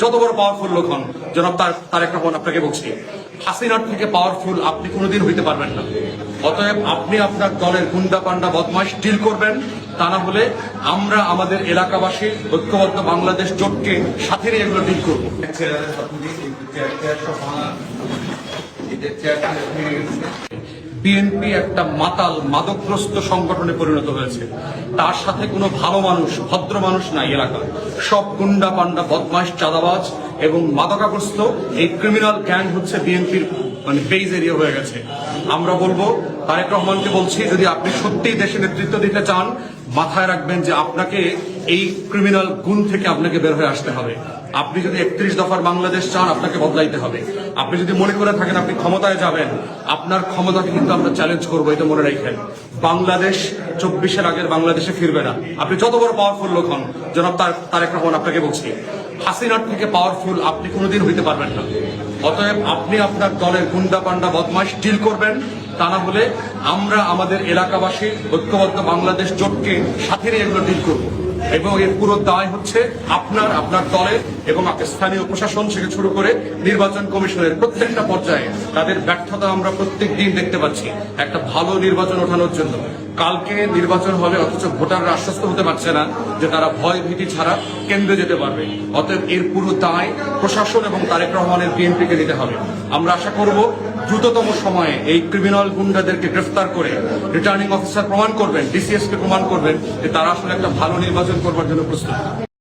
যত বড় পাওয়ারফুল লোক হন, জনাব তারেক রহমান আপনাকে বলছি, হাসিনার থেকে পাওয়ারফুল আপনি কোনোদিন হইতে পারবেন না। অতএব আপনি আপনার দলের গুন্ডা পান্ডা বদমাইশ ডিল করবেন, তা না হলে আমরা আমাদের এলাকাবাসী ঐক্যবদ্ধ বাংলাদেশ জোটকে সাথে নিয়ে এগুলো ডিল করবো। বিএনপি একটা মাতাল মাদকগ্রস্ত সংগঠনে পরিণত হয়েছে। তার সাথে কোনো ভালো মানুষ, ভদ্র মানুষ নাই এলাকা। সব গুন্ডা পান্ডা বদমাইশ, চাঁদাবাজ এবং মাদকাগ্রস্ত এই ক্রিমিনাল গ্যাং হচ্ছে বিএনপির বেজ এরিয়া হয়ে গেছে। আমরা বলবো, তারেক রহমানকে বলছি, যদি আপনি সত্যিই দেশে নেতৃত্ব দিতে চান, মাথায় রাখবেন যে আপনাকে এই ক্রিমিনাল গুণ থেকে আপনাকে বের হয়ে আসতে হবে। আপনি যদি 31 দফার বাংলাদেশ চান, আপনাকে বদলাইতে হবে। আপনি যদি মনে করে থাকেন আপনি ক্ষমতায় যাবেন, আপনার ক্ষমতাকে কিন্তু আমরা চ্যালেঞ্জ করবো, এটা মনে রাখেন। বাংলাদেশ 24-এর আগের বাংলাদেশে ফিরবে না। আপনি যত বড় পাওয়ারফুল লোক হন, জনাব তারেক রহমান আপনাকে বলছি, হাসিনার থেকে পাওয়ারফুল আপনি কোনোদিন হইতে পারবেন না। অতএব আপনি আপনার দলের গুন্ডা পান্ডা বদমাইশ ডিল করবেন, তা না হলে আমরা আমাদের এলাকাবাসী ঐক্যবদ্ধ বাংলাদেশ জোটকে সাথে নিয়ে এগুলো ডিল করবো। এবং এর পুরো দায় হচ্ছে আপনার দলের এবং স্থানীয় প্রশাসন থেকে শুরু করে নির্বাচন কমিশনের প্রত্যেকটা পর্যায়ে তাদের ব্যর্থতা আমরা প্রত্যেক দিন দেখতে পাচ্ছি একটা ভালো নির্বাচন ওঠানোর জন্য। কালকে নির্বাচন হবে, অথচ ভোটাররা আশ্বস্ত হতে পারছে না যে তারা ভয় ভীতি ছাড়া কেন্দ্রে যেতে পারবে। অতএব এর পুরো দায় প্রশাসন এবং তারেক রহমানের বিএনপিকে নিতে হবে। আমরা আশা করব দ্রুততম সময়ে এই ক্রিমিনাল গুন্ডাদেরকে গ্রেফতার করে রিটার্নিং অফিসার প্রমাণ করবেন, ডিসিএস কে প্রমাণ করবেন যে তারা আসলে একটা ভালো নির্বাচন করবার জন্য প্রস্তুত।